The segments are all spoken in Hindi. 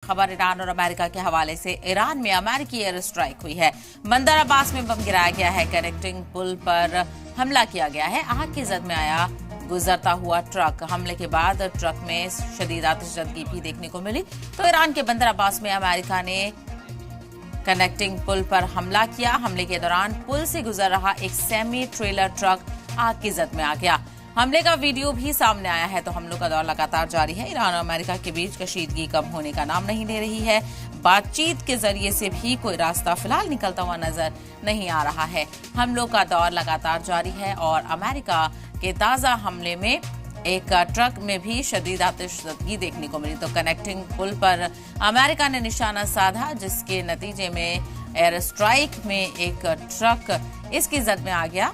खबर ईरान और अमेरिका के हवाले से। ईरान में अमेरिकी एयर स्ट्राइक हुई है। बंदर अब्बास में बम गिराया गया है। कनेक्टिंग पुल पर हमला किया गया है। आग की जद में आया गुजरता हुआ ट्रक। हमले के बाद ट्रक में शदीद आतिशबाजी भी देखने को मिली। तो ईरान के बंदर अब्बास में अमेरिका ने कनेक्टिंग पुल पर हमला किया। हमले के दौरान पुल से गुजर रहा एक सेमी ट्रेलर ट्रक आग की जद में आ गया। हमले का वीडियो भी सामने आया है। तो हमलों का दौर लगातार जारी है। ईरान और अमेरिका के बीच कशीदगी कम होने का नाम नहीं ले रही है। बातचीत के जरिए से भी कोई रास्ता फिलहाल निकलता हुआ नजर नहीं आ रहा है। हमलों का दौर लगातार जारी है और अमेरिका के ताजा हमले में एक ट्रक में भी शदीद आतिशबाजी देखने को मिली। तो कनेक्टिंग पुल पर अमेरिका ने निशाना साधा, जिसके नतीजे में एयर स्ट्राइक में एक ट्रक इसकी जद में आ गया,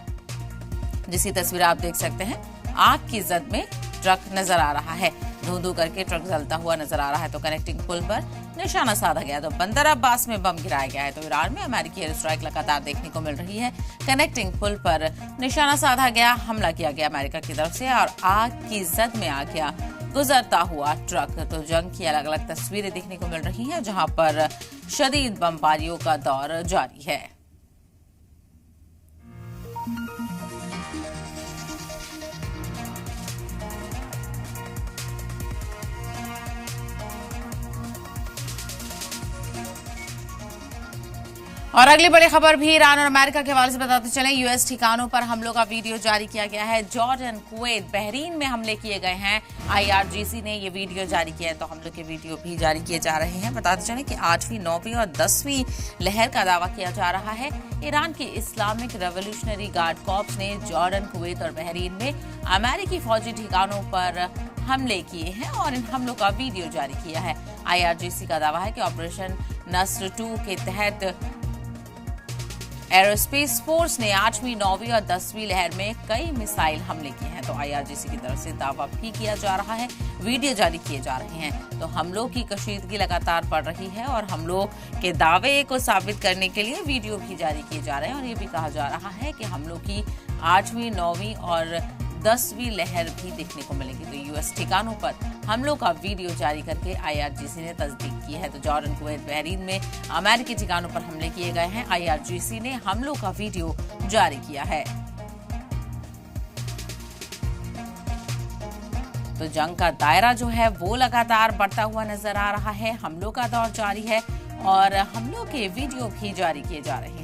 जिसकी तस्वीर आप देख सकते हैं। आग की जद में ट्रक नजर आ रहा है। धू करके ट्रक जलता हुआ नजर आ रहा है। तो कनेक्टिंग पुल पर निशाना साधा गया। तो बंदर अब्बास में बम गिराया गया है। तो ईरान में अमेरिकी एयर स्ट्राइक लगातार देखने को मिल रही है। कनेक्टिंग पुल पर निशाना साधा गया, हमला किया गया अमेरिका की तरफ से और आग की जद में आ गया गुजरता हुआ ट्रक। तो जंग की अलग अलग तस्वीरें देखने को मिल रही हैं, जहां पर शदीद बमबारियों का दौर जारी है। और अगली बड़ी खबर भी ईरान और अमेरिका के हवाले से बताते चलें। यूएस ठिकानों पर हमलों का वीडियो जारी किया गया है। जॉर्डन, कुवैत, बहरीन में हमले किए गए हैं। आईआरजीसी ने ये वीडियो जारी किया है। तो हमलों के वीडियो भी जारी किए जा रहे हैं। बताते चलें कि 8वीं, 9वीं और 10वीं लहर का दावा किया जा रहा है। ईरान की इस्लामिक रेवोल्यूशनरी गार्ड कॉर्प्स ने जॉर्डन, कुवैत और बहरीन में अमेरिकी फौजी ठिकानों पर हमले किए हैं और इन हमलों का वीडियो जारी किया है। आईआरजीसी का दावा है कि ऑपरेशन नस्र 2 के तहत एरोस्पेस फोर्स ने 8वीं, 9वीं और 10वीं लहर में कई मिसाइल हमले किए हैं। तो आईआरजीसी की तरफ से दावा भी किया जा रहा है, वीडियो जारी किए जा रहे हैं। तो हमलों की कशीदगी लगातार बढ़ रही है और हमलों के दावे को साबित करने के लिए वीडियो भी जारी किए जा रहे हैं। और ये भी कहा जा रहा है कि हमलों की 8वीं, 9वीं और 10वीं लहर भी देखने को मिलेगी। तो यूएस ठिकानों पर हमलों का वीडियो जारी करके आईआरजीसी ने तस्दीक की है। तो जॉर्डन, कुवैत, बहरीन में अमेरिकी ठिकानों पर हमले किए गए हैं। आईआरजीसी ने हमलों का वीडियो जारी किया है। तो जंग का दायरा जो है वो लगातार बढ़ता हुआ नजर आ रहा है। हमलों का दौर जारी है और हमलों के वीडियो भी जारी किए जा रहे हैं।